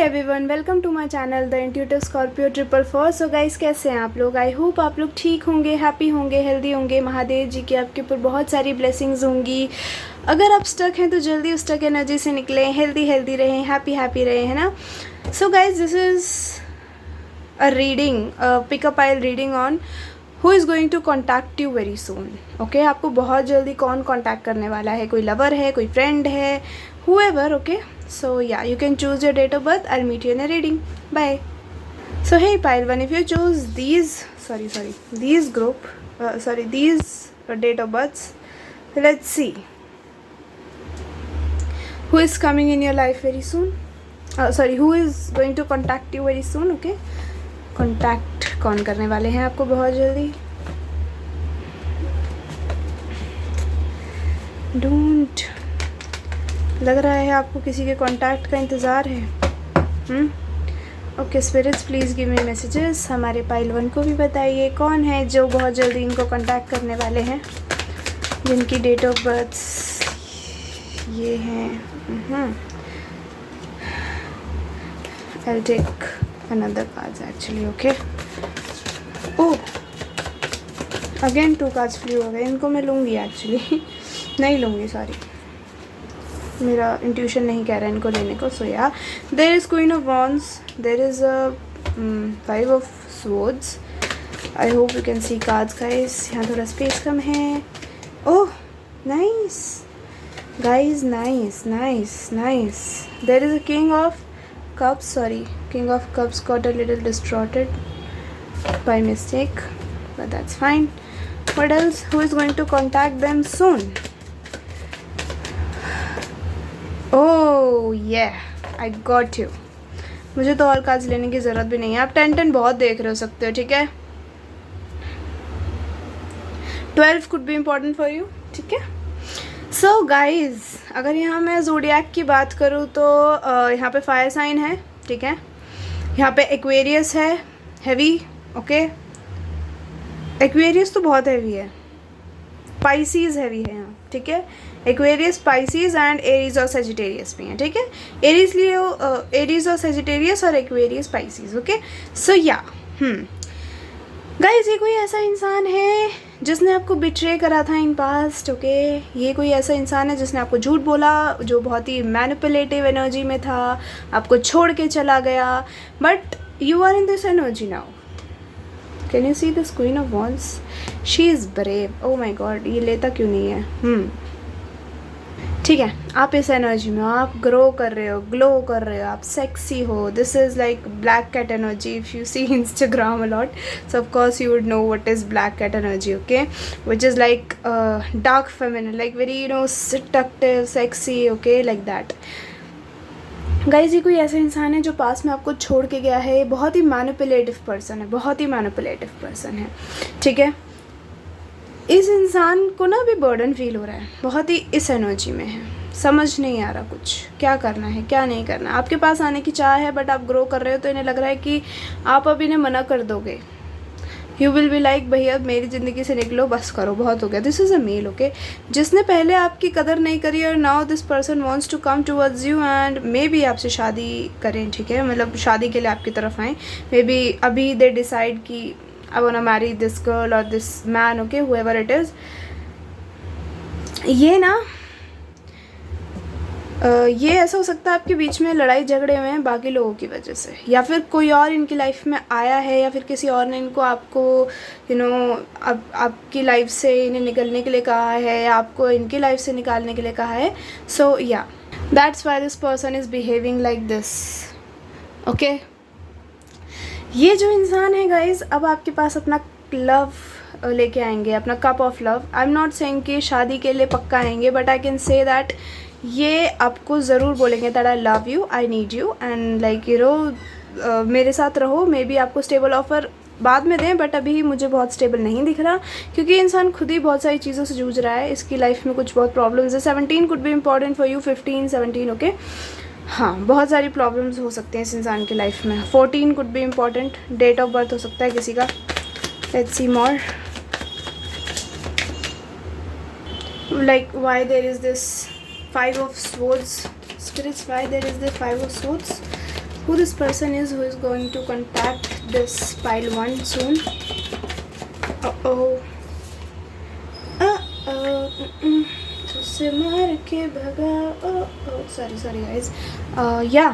Everyone, welcome to my channel the intuitive scorpio 444। So guys, कैसे हैं आप लोग? आई होप आप लोग ठीक होंगे, हैप्पी होंगे, हेल्दी होंगे। महादेव जी की आपके ऊपर बहुत सारी ब्लेसिंग्स होंगी। अगर आप स्टक हैं तो जल्दी उस स्टक एनर्जी से निकलें, हेल्दी रहें, हैप्पी रहें, है ना। So guys, this is a reading, pick a pile reading on who is going to contact you very soon. Okay, आपको बहुत जल्दी कौन कॉन्टैक्ट करने वाला है? कोई लवर है, कोई फ्रेंड है, whoever. Okay, so yeah, you can choose your date of birth. I'll meet you in a reading. Bye. So hey pile 1, if you choose these date of births, let's see who is coming in your life very soon. Who is going to contact you very soon. Okay, contact कौन करने वाले हैं आपको बहुत जल्दी? Don't लग रहा है आपको किसी के कांटेक्ट का इंतज़ार है। Okay spirits, please give me messages. हमारे पाइल 1 को भी बताइए कौन है जो बहुत जल्दी इनको कांटेक्ट करने वाले हैं, जिनकी डेट ऑफ बर्थ ये हैं। I will take another cards actually. Okay, oh again 2 cards flee हो गए। इनको मैं लूँगी एक्चुअली नहीं लूँगी, सॉरी, मेरा इंट्यूशन नहीं कह रहा है इनको लेने को। So yeah there is queen of wands, there is a 5 of swords. I hope you can see cards guys. यहाँ थोड़ा स्पेस कम है। Oh nice guys, nice. There is a king of cups, king of cups got a little distorted by mistake, but that's fine. What else? Who is going to contact them soon? Oh yeah, I got you. मुझे तो और cards लेने की ज़रूरत भी नहीं है। आप 10 बहुत देख रहे हो सकते हो, ठीक है। 12 could be important for you, ठीक है। So guys, अगर यहाँ मैं ज़ोडिएक की बात करूँ तो यहाँ पे फायर साइन है, ठीक है। यहाँ पे एक्वेरियस है, हैवी। ओके, एक्वेरियस तो बहुत हैवी है। पाइसीज हैवी है यहाँ, ठीक है। एक्वेरियस, पाइसीज एंड एरीज और सेजिटेरियस भी हैं, ठीक है। एरीज लियो, एरीज और सेजिटेरियस और एक्वेरियस, पाइसीज। ओके, सो या गाइस, ये कोई ऐसा इंसान है जिसने आपको बिट्रे करा था इन पास्ट। ओके, ये कोई ऐसा इंसान है जिसने आपको झूठ बोला, जो बहुत ही मैनिपुलेटिव एनर्जी में था, आपको छोड़ के चला गया, but you are in this energy now. Can you see this queen of wands? She is brave. Oh my god, ये लेता क्यों नहीं है? ठीक है, आप इस एनर्जी में हो, आप ग्रो कर रहे हो, ग्लो कर रहे हो, आप सेक्सी हो। This is like black cat energy. If you see Instagram a lot, so of course you would know what is black cat energy. Okay, which is like dark feminine, like very seductive, sexy. Okay, like that. Guys, ये कोई ऐसा इंसान है जो पास में आपको छोड़ के गया है। बहुत ही मैनिपुलेटिव पर्सन है, ठीक है। इस इंसान को ना अभी बर्डन फील हो रहा है, बहुत ही इस एनर्जी में है, समझ नहीं आ रहा कुछ क्या करना है क्या नहीं करना। आपके पास आने की चाह है, बट आप ग्रो कर रहे हो तो इन्हें लग रहा है कि आप अब इन्हें मना कर दोगे। यू विल बी लाइक, भैया मेरी ज़िंदगी से निकलो, बस करो, बहुत हो गया। This is a male, okay, जिसने पहले आपकी कदर नहीं करी और now this person wants to come towards you and maybe आपसे शादी करें, ठीक है। मतलब शादी के लिए आपकी तरफ आएँ। मे बी अभी दे डिसाइड कि I wanna marry this girl or this man, okay, whoever it is. ये ना ये ऐसा हो सकता है आपके बीच में लड़ाई झगड़े हुए हैं बाकी लोगों की वजह से, या फिर कोई और इनकी लाइफ में आया है, या फिर किसी और ने इनको आपको आपकी लाइफ से इन्हें निकलने के लिए कहा है, या आपको इनकी लाइफ से निकालने के लिए कहा है। सो या that's why this person is behaving like this. Okay, ये जो इंसान है गाइज, अब आपके पास अपना लव लेके आएंगे, अपना cup of love. I am not saying कि शादी के लिए पक्का आएंगे, but I can say that ये आपको ज़रूर बोलेंगे that I love you, I need you and like मेरे साथ रहो। मे बी आपको स्टेबल ऑफर बाद में दें, बट अभी मुझे बहुत स्टेबल नहीं दिख रहा, क्योंकि इंसान खुद ही बहुत सारी चीज़ों से जूझ रहा है। इसकी लाइफ में कुछ बहुत प्रॉब्लम्स है। 17 could be important for you, 15, 17। Okay, हाँ, बहुत सारी प्रॉब्लम्स हो सकते हैं इस इंसान की लाइफ में। 14 could be important, date of birth हो सकता है किसी का। Let's see more, like why there is this 5 of swords. Spirits, why there is the 5 of swords? who this person is who is going to contact this pile 1 soon. उससे मार के भगा. sorry guys. Yeah,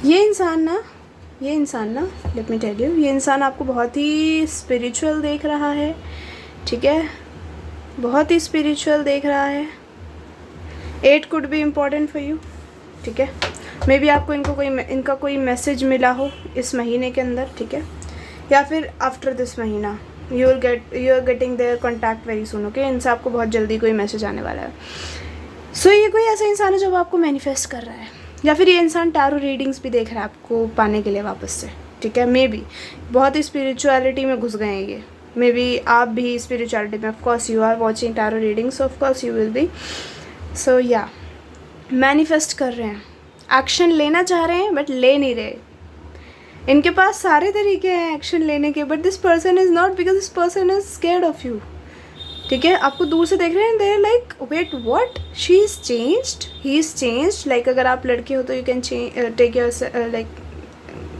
ये इंसान ना late me tell you, ये इंसान आपको बहुत ही स्पिरिचुअल देख रहा है, ठीक है, बहुत ही स्पिरिचुअल देख रहा है. 8 could be important for you, ठीक है. मे बी आपको इनका कोई मैसेज मिला हो इस महीने के अंदर, ठीक है, या फिर आफ्टर दिस महीना you are getting their contact very soon. Okay, इनसे आपको बहुत जल्दी कोई मैसेज आने वाला है. सो ये कोई ऐसा इंसान है जो आपको मैनिफेस्ट कर रहा है, या फिर ये इंसान टैरो रीडिंग्स भी देख रहा है आपको पाने के लिए वापस से, ठीक है. मे बी बहुत ही स्पिरिचुअलिटी में घुस गए हैं ये. मे बी आप भी स्पिरिचुअलिटी में, of course you are watching tarot readings, of course you will be. So yeah, manifest कर रहे हैं, एक्शन लेना चाह रहे हैं बट ले नहीं रहे. इनके पास सारे तरीके हैं एक्शन लेने के, but this person is not, because this person is scared of you, ठीक है. आपको दूर से देख रहे हैं, they like wait what, she is changed, he is changed. Like अगर आप लड़के हो तो you can take your like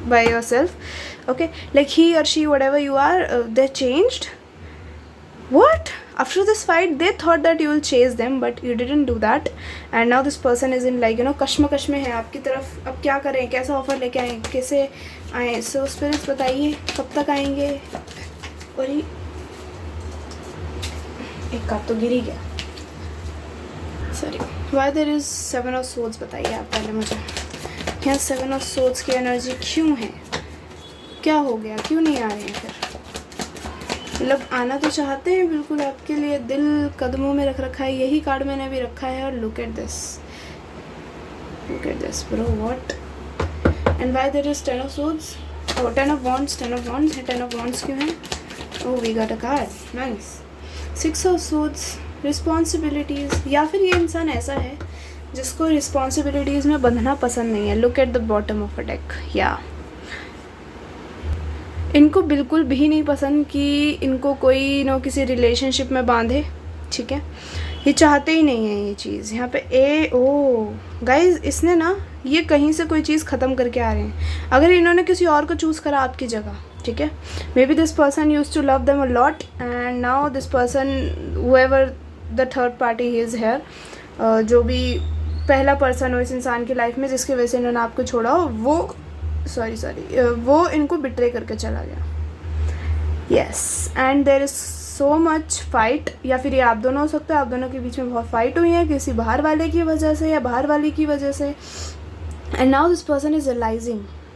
by yourself. Okay, like he और she whatever you are, they changed. What? After this fight, they thought that you will chase them, but you didn't do that. And now this person is in like, you know, कश्मकश में है आपकी तरफ. अब क्या करें, कैसा offer लेके आएँ, कैसे आएँ. सो स्पिरिट्स बताइए कब तक आएंगे. और ये एक कप तो गिर ही गया, sorry. Why there is 7 of Swords, बताइए आप पहले मुझे. यहाँ 7 of Swords की एनर्जी क्यों है, क्या हो गया, क्यों नहीं आ रहे हैं फिर. मतलब आना तो चाहते हैं बिल्कुल आपके लिए, दिल कदमों में रख रखा है. यही कार्ड मैंने भी रखा है. और look at this bro, what. And why there is 10 of swords, और 10 ऑफ वॉन्ड्स. 10 ऑफ वॉन्ड्स है, 10 ऑफ वॉन्ड्स क्यों है. Oh, we got a card, nice. 6 of swords, responsibilities. या फिर ये इंसान ऐसा है जिसको रिस्पॉन्सिबिलिटीज़ में बंधना पसंद नहीं है. Look at the bottom of a deck. या इनको बिल्कुल भी नहीं पसंद कि इनको कोई किसी रिलेशनशिप में बांधे, ठीक है. ये चाहते ही नहीं है ये चीज़. यहाँ पे गाइज, इसने ना ये कहीं से कोई चीज़ ख़त्म करके आ रहे हैं. अगर इन्होंने किसी और को चूज़ करा आपकी जगह, ठीक है, maybe this person used to love them a lot, and now this person, however the third party he is here, जो भी पहला पर्सन हो इस इंसान की लाइफ में जिसकी वजह से इन्होंने आपको छोड़ा हो, वो वो इनको बिट्रे करके चला गया. Yes, and there is so much fight. या फिर ये आप दोनों हो सकते हैं, आप दोनों के बीच में बहुत फाइट हुई है किसी बाहर वाले की वजह से या बाहर वाली की वजह से. And now this person is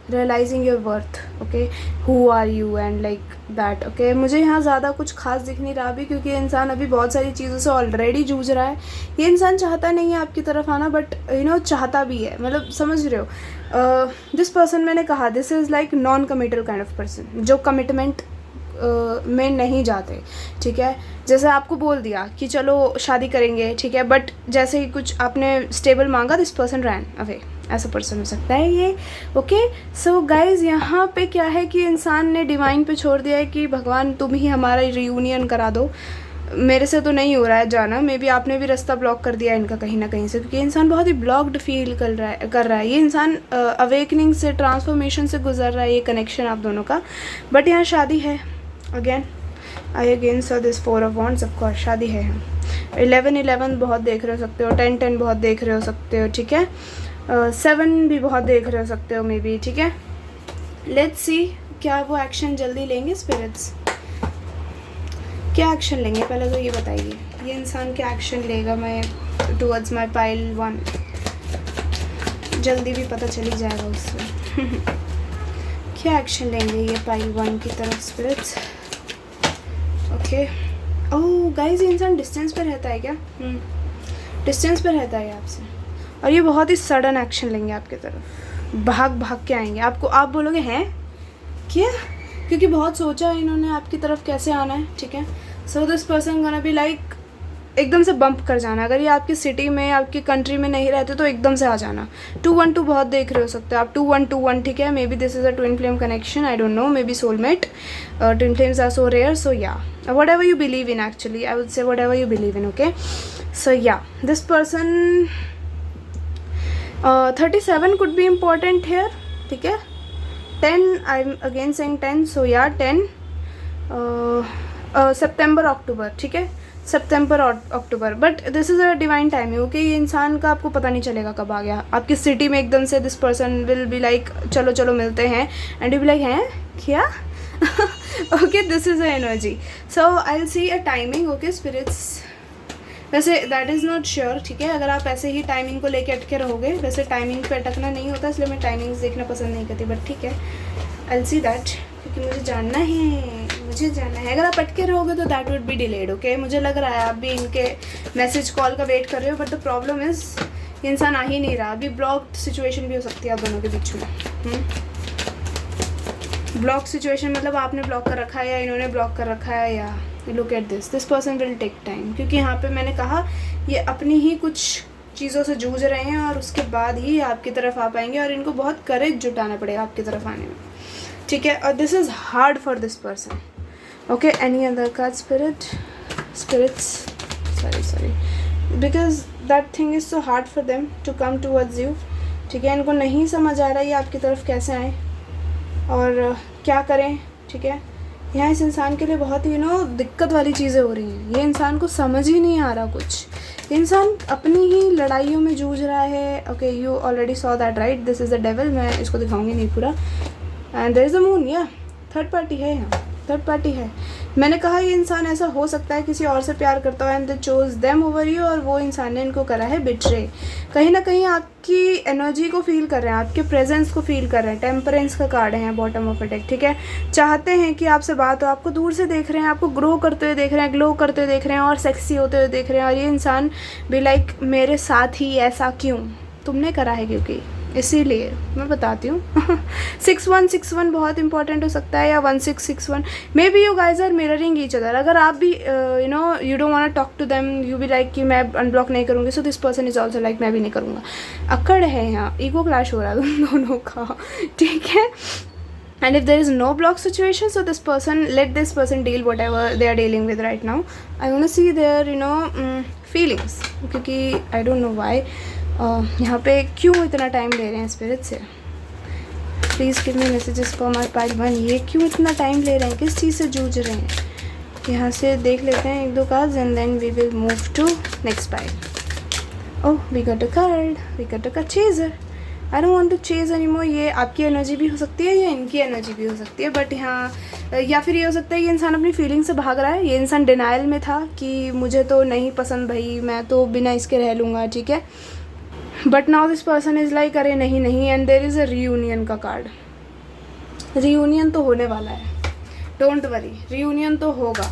realising your worth. Okay, who are you and like that. Okay, मुझे यहाँ ज़्यादा कुछ खास दिख नहीं रहा भी, क्योंकि ये इंसान अभी बहुत सारी चीज़ों से ऑलरेडी जूझ रहा है. ये इंसान चाहता नहीं है आपकी तरफ आना, बट चाहता भी है. मतलब समझ रहे हो, दिस पर्सन, मैंने कहा this is like non committal kind of person, जो कमिटमेंट में नहीं जाते, ठीक है. जैसे आपको बोल दिया कि चलो शादी करेंगे, ठीक है, बट जैसे ही कुछ आपने स्टेबल मांगा, दिस पर्सन रैन अवे. ऐसा पर्सन हो सकता है ये. ओके, सो गाइज, यहाँ पे क्या है कि इंसान ने डिवाइन पे छोड़ दिया है कि भगवान तुम ही हमारा रियूनियन करा दो, मेरे से तो नहीं हो रहा है जाना. मे बी आपने भी रास्ता ब्लॉक कर दिया इनका कहीं ना कहीं से, क्योंकि इंसान बहुत ही ब्लॉक्ड फील कर रहा है. ये इंसान अवेकनिंग से, ट्रांसफॉर्मेशन से गुजर रहा है, ये कनेक्शन आप दोनों का. बट यहाँ शादी है. Again I again saw this 4 of wands. Of course शादी है. 11 बहुत देख रहे हो सकते हो, 10 बहुत देख रहे हो सकते हो, ठीक है. 7 भी बहुत देख रहे हो सकते हो मे बी, ठीक है. लेट्स सी क्या वो एक्शन जल्दी लेंगे स्पिरिट्स. क्या एक्शन लेंगे पहले तो ये बताइए. ये इंसान क्या एक्शन लेगा मैं टूवर्ड्स माई पाइल 1. जल्दी भी पता चली जाएगा उससे. क्या एक्शन लेंगे ये पाइल 1 की तरफ स्पिरिट्स. ओके, ओह गाइस, ये इंसान डिस्टेंस पे रहता है क्या. डिस्टेंस पे रहता है आपसे, और ये बहुत ही सडन एक्शन लेंगे आपकी तरफ. भाग के आएंगे आपको. आप बोलोगे हैं क्या, क्योंकि बहुत सोचा है इन्होंने आपकी तरफ कैसे आना है, ठीक है. सो this person gonna be like एकदम से बम्प कर जाना. अगर ये आपकी सिटी में, आपकी कंट्री में नहीं रहते तो एकदम से आ जाना. 212 बहुत देख रहे हो सकते हो आप. 2121, ठीक है. Maybe this is a twin flame connection, I don't know, maybe soulmate. Twin flames are so rare. So yeah, whatever you believe in, actually I would say whatever you believe in. Okay, so yeah, this person 37 could be important here, ठीक है. 10, I'm again saying 10, so yeah 10. September October, ठीक है, September October. But this is a divine timing, okay. ये इंसान का आपको पता नहीं चलेगा कब आ गया आपकी सिटी में एकदम से. This person will be like चलो चलो मिलते हैं, एंड यू बी लाइक हैं क्या. Okay, this is a energy. So I will see a timing, okay spirits. वैसे दैट इज़ नॉट श्योर, ठीक है. अगर आप ऐसे ही टाइमिंग को लेके अटके रहोगे, वैसे टाइमिंग पे अटकना नहीं होता, इसलिए मैं टाइमिंग्स देखना पसंद नहीं करती. बट ठीक है, आई विल सी दैट, क्योंकि मुझे जानना है. अगर आप अटके रहोगे तो that would be delayed, okay. मुझे लग रहा है आप भी इनके मैसेज कॉल का वेट कर रहे हो, बट द प्रॉब्लम इज़ ये इंसान आ ही नहीं रहा. अभी ब्लॉक्ड सिचुएशन भी हो सकती है आप दोनों के बीच में. ब्लॉक सिचुएशन मतलब आपने ब्लॉक कर रखा है या इन्होंने ब्लॉक कर रखा है, या look at this person will take time. क्योंकि यहाँ पे मैंने कहा ये अपनी ही कुछ चीज़ों से जूझ रहे हैं और उसके बाद ही आपकी तरफ आ पाएंगे, और इनको बहुत करेज जुटाना पड़ेगा आपकी तरफ आने में, ठीक है. और this is hard for this person, okay. Any other card spirits, sorry, because that thing is so hard for them to come towards you, ठीक है. इनको नहीं समझ आ रहा है ये आपकी तरफ कैसे आए और क्या करें, ठीक है. यहाँ इस इंसान के लिए बहुत ही दिक्कत वाली चीज़ें हो रही हैं. ये इंसान को समझ ही नहीं आ रहा कुछ. इंसान अपनी ही लड़ाइयों में जूझ रहा है, okay. You already saw that, right. This is the devil. मैं इसको दिखाऊंगी नहीं पूरा. And there is the moon, या थर्ड पार्टी है यहाँ, थर्ड पार्टी है. मैंने कहा ये इंसान ऐसा हो सकता है किसी और से प्यार करता हो, and they chose them over you, और वो इंसान ने इनको करा है बिट्रे. कहीं ना कहीं आपकी एनर्जी को फील कर रहे हैं, आपके प्रेजेंस को फील कर रहे हैं. टेम्परेंस का कार्ड है बॉटम ऑफ अ डेक, ठीक है. चाहते हैं कि आपसे बात हो, आपको दूर से देख रहे हैं, आपको ग्रो करते हुए देख रहे हैं, ग्लो करते हुए देख रहे हैं, और सेक्सी होते हुए देख रहे हैं. और ये इंसान भी लाइक मेरे साथ ही ऐसा क्यों, तुमने करा है क्योंकि, इसीलिए मैं बताती हूँ. 6161 बहुत इंपॉर्टेंट हो सकता है, या 1661. Maybe you guys are mirroring each other. अगर आप भी you don't want talk to them, you be like कि मैं अनब्लॉक नहीं करूँगी, so this person is also like मैं भी नहीं करूँगा. अकड़ है यहाँ, ईगो क्लैश हो रहा है तुम दोनों का, ठीक है. And if there is no block situation, so let this person deal whatever they are dealing with right now. I want to see their feelings, क्योंकि I don't know why यहाँ पे क्यों इतना टाइम ले रहे हैं स्पिरिट से. Please give me messages for my part 1. ये क्यों इतना टाइम ले रहे हैं, किस चीज़ से जूझ रहे हैं. यहाँ से देख लेते हैं एक दो cards, and then we will move to next part. Oh, we got a card, we got a chaser. I don't want to chase anymore. ये आपकी एनर्जी भी हो सकती है या इनकी एनर्जी भी हो सकती है, बट यहाँ या फिर ये हो सकता है ये इंसान अपनी फीलिंग से भाग रहा है. ये इंसान डिनाइल में था कि मुझे तो नहीं पसंद भाई, मैं तो बिना इसके रह लूँगा, ठीक है. But now this person is like अरे नहीं. And there is a reunion का कार्ड. रीयूनियन तो होने वाला है, डोंट वरी, रीयूनियन तो होगा,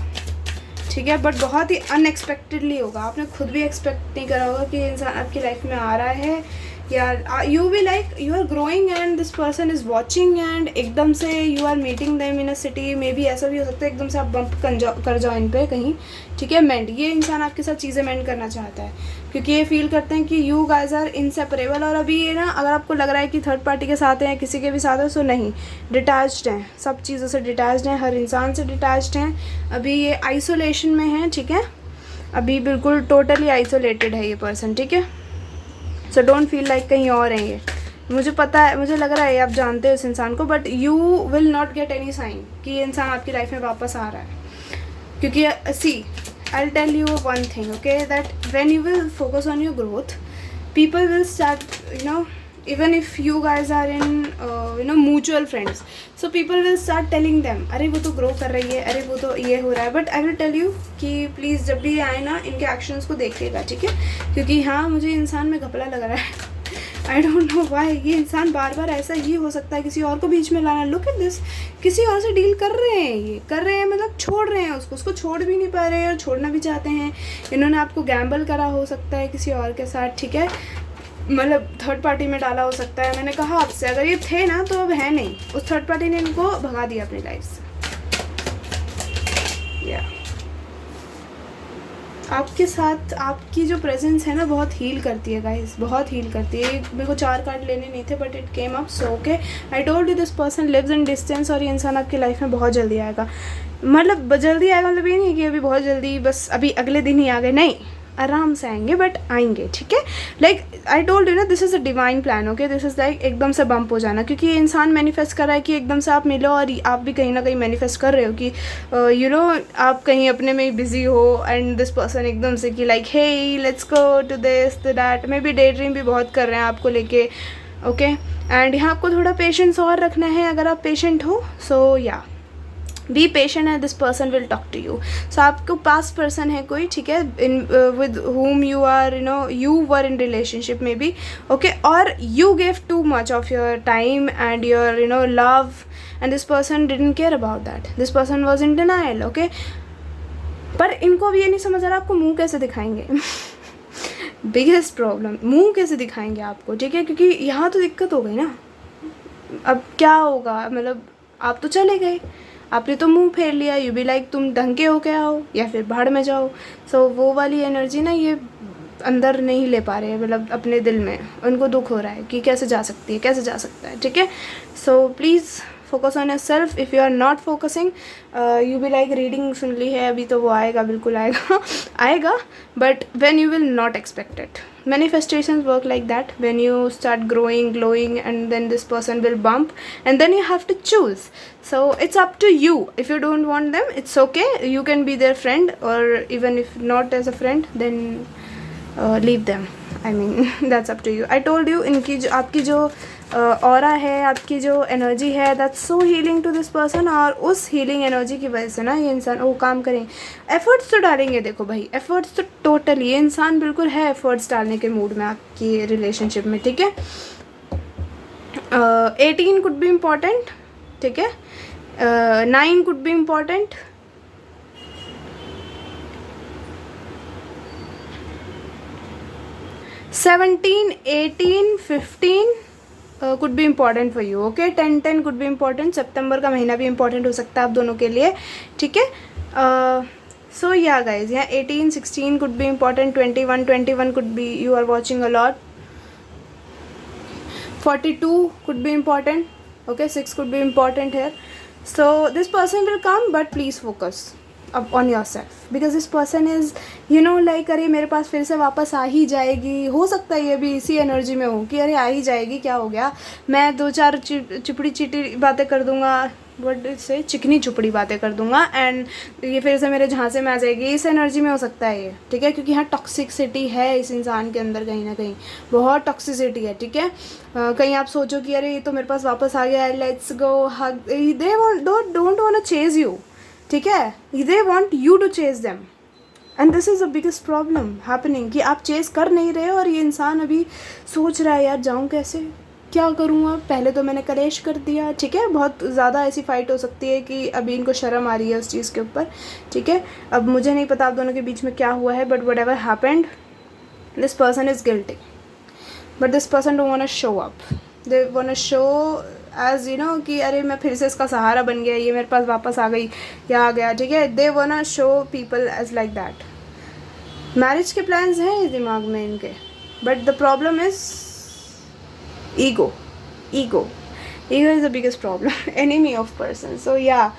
ठीक है. बट बहुत ही अनएक्सपेक्टेडली होगा. आपने खुद भी एक्सपेक्ट नहीं करा होगा कि इंसान आपकी लाइफ में आ रहा है, या you be like you are growing and this person is watching, and एकदम से you are meeting them in a city. Maybe ऐसा भी हो सकता है एकदम से आप बम्प कर जाओ इन पे कहीं, ठीक है. मेंड, ये इंसान आपके साथ चीज़ें मेंड करना चाहता है, क्योंकि ये फील करते हैं कि यू गाइज आर इनसेपरेबल. और अभी ये अगर आपको लग रहा है कि थर्ड पार्टी के साथ हैं, किसी के भी साथ है, सो नहीं, डिटैच्ड हैं, सब चीज़ों से डिटैच्ड हैं, हर इंसान से डिटैच्ड हैं. अभी ये आइसोलेशन में है, ठीक है. अभी बिल्कुल टोटली आइसोलेटेड है ये पर्सन, ठीक है. सो डोंट फील लाइक कहीं और हैं ये. मुझे पता है, मुझे लग रहा है आप जानते हो इस इंसान को, but you will not get any sign कि ये इंसान आपकी लाइफ में वापस आ रहा है. क्योंकि सी, I'll tell you one thing, okay, that when you will focus on your growth, people will start, even if you guys are in mutual friends, so people will start telling them, अरे वो तो grow कर रही है, अरे वो तो ये हो रहा है. But I will tell you कि प्लीज़ जब भी आए ना, इनके एक्शंस को देखिएगा, ठीक है. क्योंकि हाँ, मुझे इंसान में घपला लग रहा है. आई डोंट नो वाई. ये इंसान बार बार ऐसा ही हो सकता है किसी और को बीच में लाना. लुक एट दिस, किसी और से डील कर रहे हैं, ये कर रहे हैं, मतलब छोड़ रहे हैं उसको छोड़ भी नहीं पा रहे हैं, और छोड़ना भी चाहते हैं. इन्होंने आपको गैम्बल करा हो सकता है किसी और के साथ, ठीक है. मतलब थर्ड पार्टी में डाला हो सकता है. मैंने कहा आपसे, अगर ये थे ना तो अब है नहीं. उस थर्ड पार्टी ने इनको भगा दिया अपनी लाइफ से. या आपके साथ आपकी जो प्रेजेंस है ना, बहुत हील करती है गाइस, बहुत हील करती है. मेरे को 4 कार्ड लेने नहीं थे, but it came up, so okay. I told you this person lives in distance, और ये इंसान आपकी लाइफ में बहुत जल्दी आएगा. मतलब जल्दी आएगा मतलब ये नहीं कि अभी बहुत जल्दी, बस अभी अगले दिन ही आ गए, नहीं. आराम से आएंगे, बट आएंगे, ठीक है। लाइक आई टोल्ड यू ना, this is a divine plan, okay. This is like एकदम से बम्प हो जाना, क्योंकि ये इंसान मैनिफेस्ट कर रहा है कि एकदम से आप मिलो, और आप भी कहीं ना कहीं मैनिफेस्ट कर रहे हो कि यू नो आप कहीं अपने में ही बिजी हो, एंड दिस पर्सन एकदम से कि like hey let's go to this to that, maybe daydream भी बहुत कर रहे हैं आपको लेके, ओके। एंड यहाँ आपको थोड़ा पेशेंस और रखना है, अगर आप पेशेंट हो, so yeah be patient and this person will talk to you. So आपको पास्ट पर्सन है कोई, ठीक है, in with whom you are, you know, you were in relationship maybe, okay, or you gave too much of your time and your, you know, love, and this person didn't care about that, this person was in denial, okay। पर इनको अब ये नहीं समझ आ रहा आपको मुंह कैसे दिखाएंगे बिगेस्ट प्रॉब्लम, मुंह कैसे दिखाएंगे आपको, ठीक है, क्योंकि यहाँ तो दिक्कत हो गई ना। अब क्या होगा, मतलब आप तो चले गए, आपने तो मुंह फेर लिया, यू भी लाइक तुम ढंग के हो क्या हो, या फिर भाड़ में जाओ। सो वो वाली एनर्जी ना ये अंदर नहीं ले पा रहे हैं, मतलब अपने दिल में उनको दुख हो रहा है कि कैसे जा सकती है, कैसे जा सकता है, ठीक है। So please focus on yourself. If you are not focusing, you be like reading सुन ली है अभी, तो वो आएगा, बिल्कुल आएगा आएगा, but when you will not expect it. Manifestations work like that, when you start growing, glowing, and then this person will bump, and then you have to choose. So it's up to you. If you don't want them, it's okay, you can be their friend, or even if not as a friend, then leave them. I mean that's up to you. I told you, इनकी जो आपकी जो aura है, आपकी जो energy है, that's so healing to this person, और उस हीलिंग एनर्जी की वजह से ना ये इंसान वो काम करें, एफर्ट्स तो डालेंगे। देखो भाई, एफर्ट्स तो टोटली, ये इंसान बिल्कुल है एफर्ट्स डालने के मूड में आपकी रिलेशनशिप में, ठीक है। 18 कुड बी इम्पॉर्टेंट, ठीक है, 9 could be important, 17, 18, 15 could be important for you, okay। 10 could be important। सितंबर का महीना भी important हो सकता है आप दोनों के लिए, ठीक है। सो या गाइज, यहाँ 18, 16 could be important, 21 could be you are watching a lot, 42 could be important, okay, 6 could be important here। So this person will come, but please focus अब on your self, because this person is you know like अरे मेरे पास फिर से वापस आ ही जाएगी। हो सकता है ये भी इसी एनर्जी में हो कि अरे आ ही जाएगी, क्या हो गया, मैं 2-4 चिपड़ी चिटी बातें कर दूंगा, वर्ड से चिकनी चुपड़ी बातें कर दूंगा, एंड ये फिर से मेरे झांसे में आ जाएगी। इस एनर्जी में हो सकता है ये, ठीक है, क्योंकि यहाँ टॉक्सिसिटी है इस इंसान के अंदर, कहीं ना कहीं बहुत टॉक्सिसिटी है, ठीक है। कहीं आप सोचो कि अरे ये तो मेरे पास वापस आ गया है, let's go hug, they don't want to chase you, ठीक है, they want you to chase them, and this is the biggest problem happening कि आप चेज कर नहीं रहे हो, और ये इंसान अभी सोच रहा है यार जाऊँ कैसे, क्या करूँगा, पहले तो मैंने कलेश कर दिया, ठीक है। बहुत ज़्यादा ऐसी फाइट हो सकती है कि अभी इनको शर्म आ रही है उस चीज़ के ऊपर, ठीक है। अब मुझे नहीं पता आप दोनों के बीच में क्या हुआ है, but whatever happened, this person is guilty, but this person don't want to show up, they want to show as you know कि अरे मैं फिर से इसका सहारा बन गया, ये मेरे पास वापस आ गई या आ गया, ठीक है। They want to show people as like that. Marriage के प्लान्स हैं इस दिमाग में इनके, but the problem is ego is the biggest problem enemy of person। So yeah,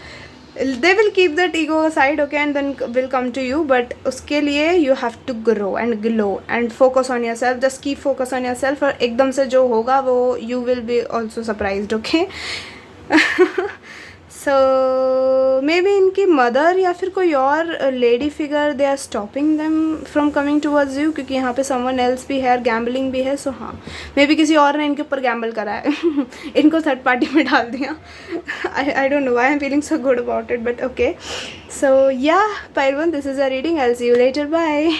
they will keep that ego aside, okay, and then will come to you, but उसके लिए you have to grow and glow and focus on yourself, just keep focus on yourself, और एकदम से जो होगा वो you will be also surprised, okay। So maybe इनकी mother या फिर कोई और lady figure, they are stopping them from coming towards you, क्योंकि यहाँ पे समवन एल्स भी है और गैम्बलिंग भी है। सो हाँ, मे बी किसी और ने इनके ऊपर गैम्बल करा है इनको थर्ड पार्टी में डाल दिया। I don't know why I am feeling so good about it, but okay. So yeah pile 1, this is a reading, I'll see you later, bye।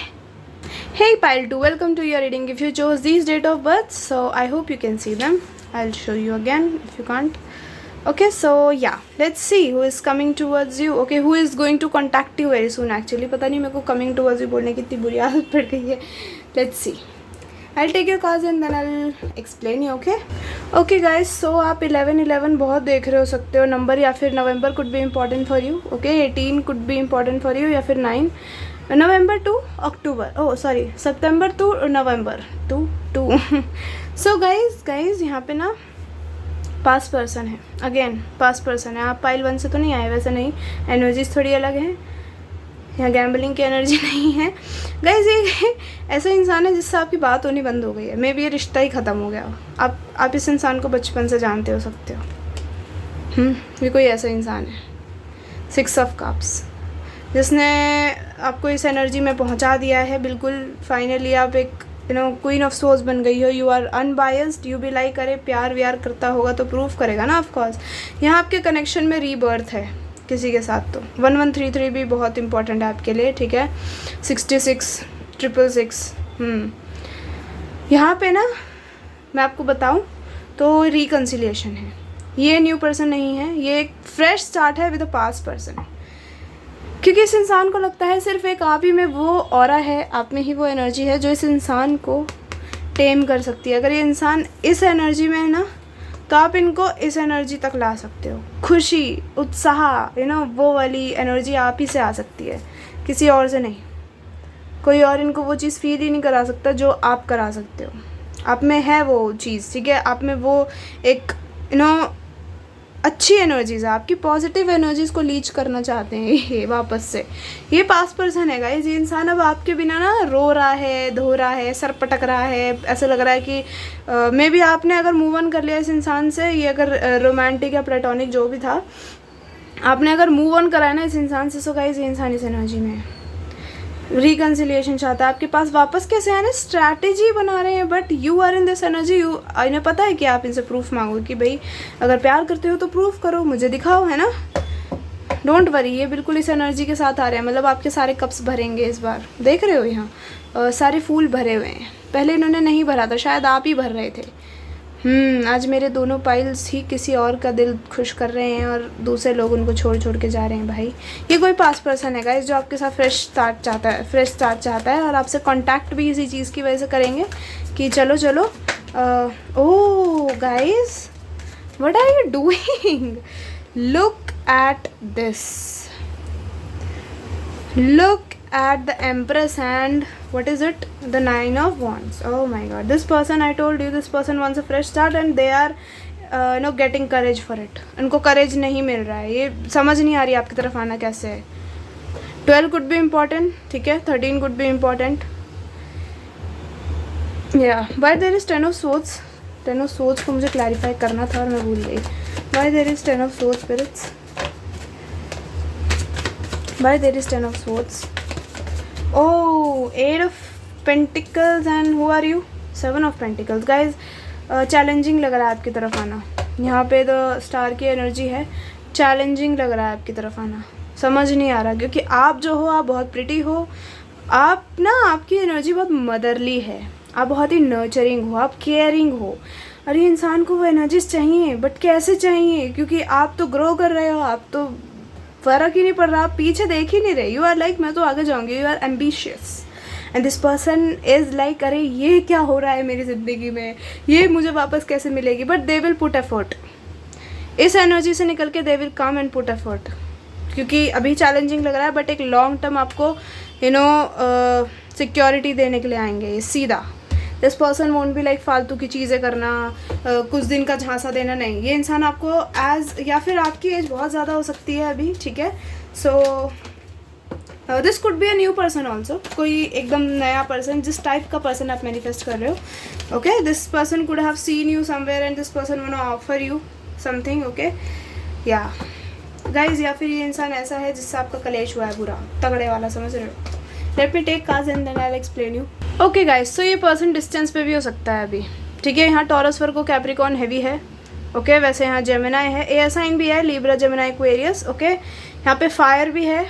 Hey pile 2, welcome to your reading। If you chose these date of birth, so I hope you can see them, I'll show you again if you can't। Okay, so yeah, let's see who is coming towards you, okay, who is going to contact you very soon actually। पता नहीं मेरे को coming towards you बोलने की इतनी बुरी आदत पड़ गई है। Let's see, I'll take your cards and then I'll explain you, okay। Okay guys, so आप 11 बहुत देख रहे हो सकते हो नंबर, या फिर नवंबर could be important for you, okay, 18 could be important for you, या फिर 9 November to October, oh sorry, September to November two so guys यहाँ पे ना पास पर्सन है, अगेन पास पर्सन है। आप पाइल 1 से तो नहीं आए, वैसे नहीं, एनर्जीज थोड़ी अलग हैं। यहाँ गैम्बलिंग की एनर्जी नहीं है गाइज। ये ऐसा इंसान है जिससे आपकी बात होनी बंद हो गई है, मे बी ये रिश्ता ही ख़त्म हो गया हो। आप इस इंसान को बचपन से जानते हो सकते हो। ये कोई ऐसा इंसान है 6 ऑफ कप्स जिसने आपको इस एनर्जी में पहुंचा दिया है। बिल्कुल फाइनली आप एक क्वीन ऑफ सोर्स बन गई हो। यू आर अनबायस्ड, यू भी लाइक करे, प्यार व्यार करता होगा तो प्रूफ करेगा ना ऑफकोर्स। यहाँ आपके कनेक्शन में रीबर्थ है किसी के साथ। तो 1133 भी बहुत इंपॉर्टेंट है आपके लिए, ठीक है। 66 666 यहाँ पे ना मैं आपको बताऊँ तो रिकन्सिलिएशन है। ये न्यू पर्सन नहीं है, ये एक फ्रेश स्टार्ट है विद अ पास्ट पर्सन। क्योंकि इस इंसान को लगता है सिर्फ एक आप ही में वो ऑरा है, आप में ही वो एनर्जी है जो इस इंसान को टेम कर सकती है। अगर ये इंसान इस एनर्जी में है ना तो आप इनको इस एनर्जी तक ला सकते हो। खुशी, उत्साह, वो वाली एनर्जी आप ही से आ सकती है, किसी और से नहीं। कोई और इनको वो चीज़ फील ही नहीं करा सकता जो आप करा सकते हो। आप में है वो चीज़, ठीक है। आप में वो एक अच्छी एनर्जीज है, आपकी पॉजिटिव एनर्जीज़ को लीच करना चाहते हैं ये वापस से। ये पास्ट पर्सन है गाइस। ये इंसान अब आपके बिना ना रो रहा है, धो रहा है, सर पटक रहा है। ऐसा लग रहा है कि मे बी आपने अगर मूव ऑन कर लिया इस इंसान से, ये अगर रोमांटिक या प्लेटोनिक जो भी था, आपने अगर मूव ऑन करा है ना इस इंसान से, सो गाइस ये इंसान इस एनर्जी में है। रिकन्सिलिएशन चाहता है आपके पास वापस। कैसे आने स्ट्रैटेजी बना रहे हैं, but you are in this energy. इन्हें पता है कि आप इनसे प्रूफ मांगो कि भाई अगर प्यार करते हो तो प्रूफ करो, मुझे दिखाओ, है ना। डोंट वरी, ये बिल्कुल इस एनर्जी के साथ आ रहे हैं। मतलब आपके सारे कप्स भरेंगे इस बार, देख रहे हो यहाँ सारे फूल भरे हुए हैं। पहले इन्होंने नहीं भरा था, शायद आप ही भर रहे थे। आज मेरे दोनों पाइल्स ही किसी और का दिल खुश कर रहे हैं और दूसरे लोग उनको छोड़ के जा रहे हैं। भाई ये कोई पास्ट पर्सन है गाइस जो आपके साथ फ्रेश स्टार्ट चाहता है और आपसे कांटेक्ट भी इसी चीज़ की वजह से करेंगे कि चलो oh guys what are you doing, look at this, look at the Empress and what is it, the 9 of Wands. Oh my god, this person, I told you, this person wants a fresh start and they are getting courage for it. इनको courage नहीं मिल रहा है, ये समझ नहीं आ रही आपकी तरफ आना कैसे है। 12 could be important, ठीक है, 13 could be important, yeah, but there is 10 of Swords. 10 of Swords को मुझे clarify करना था और मैं भूल गई। Why there is 10 of Swords, spirits? Why there is 10 of Swords? Oh, 8 of Pentacles and who are you? 7 of Pentacles. Guys, challenging लग रहा है आपकी तरफ आना। यहाँ पे तो स्टार की एनर्जी है, चैलेंजिंग लग रहा है आपकी तरफ आना। समझ नहीं आ रहा क्योंकि आप जो हो, आप बहुत प्रिटी हो, आप ना, आपकी एनर्जी बहुत मदरली है, आप बहुत ही नर्चरिंग हो, आप केयरिंग हो। और ये इंसान को वो एनर्जीज चाहिए, बट कैसे चाहिए? क्योंकि आप तो ग्रो कर रहे हो, आप तो फ़र्क ही नहीं पड़ रहा, आप पीछे देख ही नहीं रहे। यू आर लाइक मैं तो आगे जाऊँगी, you are ambitious and this person is like अरे ये क्या हो रहा है मेरी ज़िंदगी में, ये मुझे वापस कैसे मिलेगी। But they will put effort, इस एनर्जी से निकल के they will come and put effort. क्योंकि अभी चैलेंजिंग लग रहा है बट एक लॉन्ग टर्म आपको सिक्योरिटी देने के लिए आएंगे ये सीधा। This person won't be like फालतू की चीज़ें करना, कुछ दिन का झांसा देना, नहीं। ये इंसान आपको एज, या फिर आपकी एज बहुत ज़्यादा हो सकती है अभी, ठीक है। So this could be a new person also, कोई एकदम नया पर्सन, जिस टाइप का पर्सन आप मैनिफेस्ट कर रहे हो। Okay, this person could have seen you somewhere and this person want to offer you something. Okay, yeah guys, या फिर ये इंसान ऐसा है जिससे आपका कलेश हुआ है बुरा, तगड़े वाला, समझ रहे हो। Let me take cards and then I will explain you. Okay guys, so ये पर्सन डिस्टेंस पे भी हो सकता है अभी, ठीक है। यहाँ टॉरस, वर्गो, कैप्रिकॉर्न हैवी है, ओके। वैसे यहाँ जेमिनाई है, एयर साइन भी है, लिब्रा, जेमिनाई, एक्वेरियस, ओके। यहाँ पे फायर भी है,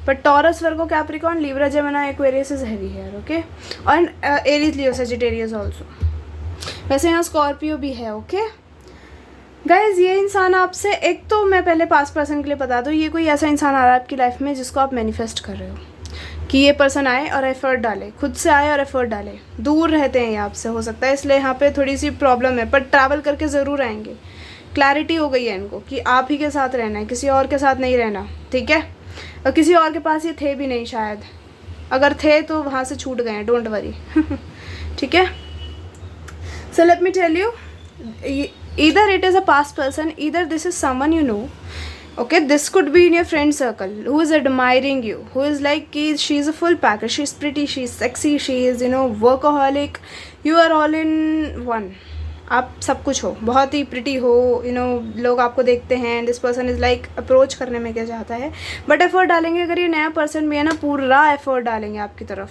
but taurus, Virgo, Capricorn, Libra, Gemini, Aquarius is heavy है, ओके। और एरीज, लियो, सजिटेरियस ऑल्सो। वैसे यहाँ स्कॉर्पियो भी है, ओके। गाइज, ये इंसान आपसे, एक तो मैं पहले पास्ट पर्सन के लिए बता दूँ, ये कोई ऐसा इंसान आ रहा है आपकी लाइफ में जिसको आप मैनिफेस्ट कर रहे हो कि ये पर्सन आए और एफर्ट डाले, खुद से आए और एफर्ट डाले। दूर रहते हैं ये आपसे, हो सकता है, इसलिए यहाँ पे थोड़ी सी प्रॉब्लम है, पर ट्रैवल करके ज़रूर आएंगे। क्लैरिटी हो गई है इनको कि आप ही के साथ रहना है, किसी और के साथ नहीं रहना, ठीक है। और किसी और के पास ये थे भी नहीं शायद, अगर थे तो वहाँ से छूट गए हैं, डोंट वरी, ठीक है। So let me tell you, either it is a past person, either this is someone you know, Okay, this could be in your friend circle who is admiring you, who is like कि she is a full packer, she is pretty, she is sexy, she is workaholic, you are all in one. आप सब कुछ हो, बहुत ही pretty हो, लोग आपको देखते हैं. This person is like approach करने में क्या चाहता है, बट एफर्ट डालेंगे. अगर ये नया पर्सन भी है ना, पूरा एफर्ट डालेंगे आपकी तरफ,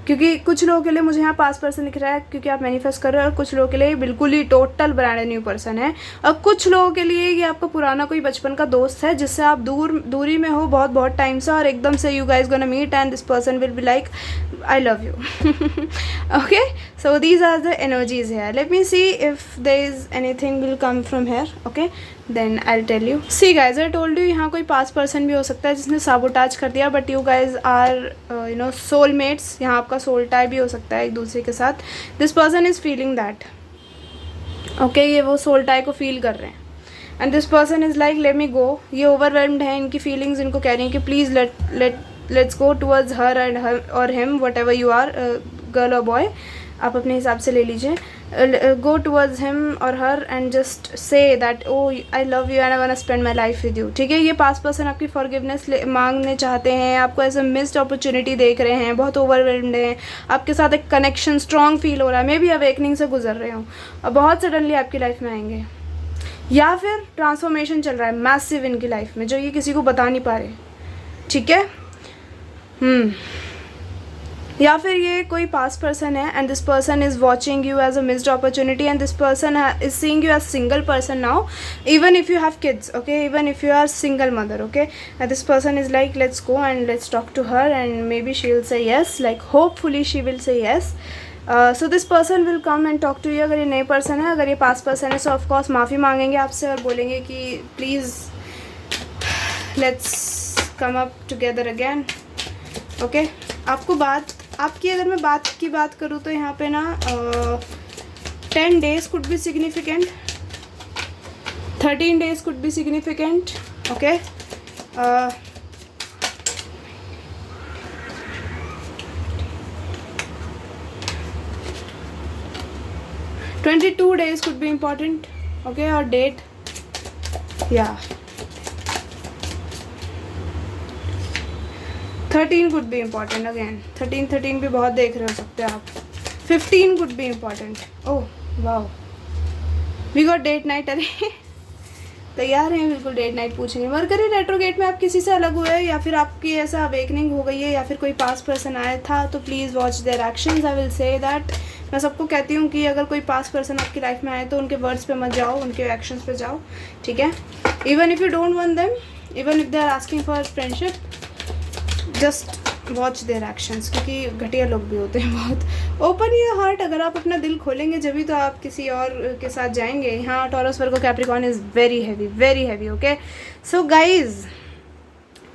क्योंकि कुछ लोगों के लिए मुझे यहाँ पास पर्सन दिख रहा है क्योंकि आप मैनिफेस्ट कर रहे हो, और कुछ लोगों के लिए बिल्कुल ही टोटल ब्रांड न्यू पर्सन है, और कुछ लोगों के लिए ये आपका पुराना कोई बचपन का दोस्त है जिससे आप दूरी में हो बहुत बहुत टाइम से, और एकदम से you guys gonna meet and this person will be like I love you. Okay, so these are the energies here. Let me see if there is anything will come from here. Okay, then I'll tell you. See guys, I told you यहाँ कोई past person भी हो सकता है जिसने sabotage कर दिया, but you guys are soulmates. यहाँ आपका सोल टाई भी हो सकता है एक दूसरे के साथ. This person is feeling that. Okay, ये वो सोल टाई को फील कर रहे हैं, and this person is like let me go. ये ओवरवेल्म्ड है, इनकी फीलिंग्स इनको कह रही हैं कि please let's go towards her and her और him, whatever you are, girl और बॉय, आप अपने हिसाब से ले लीजिए. गो टुवर्ड्स हिम और her and just say that oh I love you and I want to spend my life with you. ठीक है, ये पास पर्सन आपकी फॉरगिवनेस मांगने चाहते हैं, आपको एज अ मिस्ड अपॉर्चुनिटी देख रहे हैं, बहुत ओवरवेल्म्ड हैं, आपके साथ एक कनेक्शन स्ट्रॉन्ग फील हो रहा है, मे बी अवेकनिंग से गुजर रहे हो और बहुत सडनली आपकी लाइफ में आएंगे, या फिर ट्रांसफॉर्मेशन चल रहा है मैसिव इनकी लाइफ में जो ये किसी को बता नहीं पा रहे. ठीक है, या फिर ये कोई पास पर्सन है and this person is watching you as a missed opportunity, and this person is seeing you as single person now, even if you have kids. Okay, even if you are single mother. Okay, and this person is like let's go and let's talk to her and maybe she will say yes, like hopefully she will say yes. So this person will come and talk to you. अगर ये नए person है, अगर ये पास person है, so of course माफ़ी मांगेंगे आपसे और बोलेंगे कि please let's come up together again. Okay, आपकी अगर मैं बात करूँ तो यहाँ पे ना 10 days could be significant, 13 days could be significant. Okay, 22 days could be important. Okay, or date, yeah. 13 could be important again. 13 भी बहुत देख रहे हो सकते हैं आप. 15 could be important. Oh wow, we got date night. अरे तैयार हैं बिल्कुल, डेट नाइट पूछेंगे. मरकरी रेट्रोगेट में आप किसी से अलग हुए या फिर आपकी ऐसा अवेकनिंग हो गई है या फिर कोई पास पर्सन आया था, तो please watch their actions. I will say that. मैं सबको कहती हूँ कि अगर कोई पास पर्सन आपकी लाइफ में आए तो उनके वर्ड्स पे मत जाओ, उनके एक्शंस पे जाओ. ठीक है, even if you don't want them, even if they are asking for friendship, just watch their actions, क्योंकि घटिया लोग भी होते हैं बहुत. Open your heart. अगर आप अपना दिल खोलेंगे जब भी तो आप किसी और के साथ जाएंगे. यहाँ Taurus Virgo Capricorn is very heavy. Okay, so guys,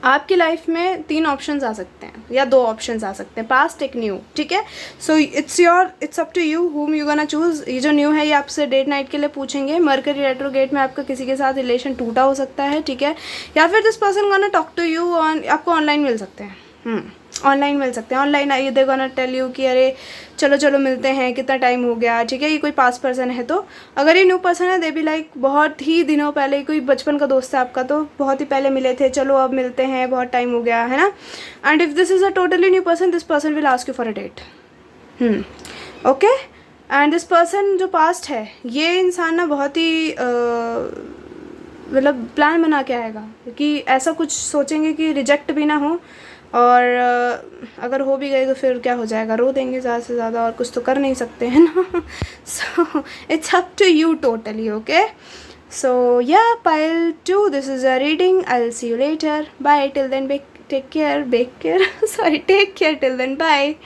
आपकी लाइफ में 3 ऑप्शंस आ सकते हैं या 2 ऑप्शंस आ सकते हैं, पास्ट एक न्यू. ठीक है, so it's up to you whom you gonna choose. ये जो न्यू है ये आपसे डेट नाइट के लिए पूछेंगे. मरकरी रेट्रोगेट में आपका किसी के साथ रिलेशन टूटा हो सकता है. ठीक है, या फिर this person gonna talk to you on, आपको ऑनलाइन मिल सकते हैं. ऑनलाइन मिल सकते हैं. ऑनलाइन आइए, दे गोना टेल यू कि अरे चलो मिलते हैं, कितना टाइम हो गया. ठीक है, ये कोई पास पर्सन है तो. अगर ये न्यू पर्सन है, दे भी लाइक बहुत ही दिनों पहले, कोई बचपन का दोस्त है आपका तो बहुत ही पहले मिले थे, चलो अब मिलते हैं, बहुत टाइम हो गया है ना. And if this is a totally new person, this person will ask you for a date. Okay, and this person जो पास्ट है, ये इंसान ना बहुत ही मतलब प्लान बना के आएगा, क्योंकि ऐसा कुछ सोचेंगे कि रिजेक्ट भी ना हो, और अगर हो भी गए तो फिर क्या हो जाएगा, रो देंगे ज़्यादा से ज़्यादा, और कुछ तो कर नहीं सकते हैं ना. So it's up to you totally. Okay, so yeah pile 2, this is a reading. I'll see you later. Bye till then. Take care. Sorry, take care till then. Bye.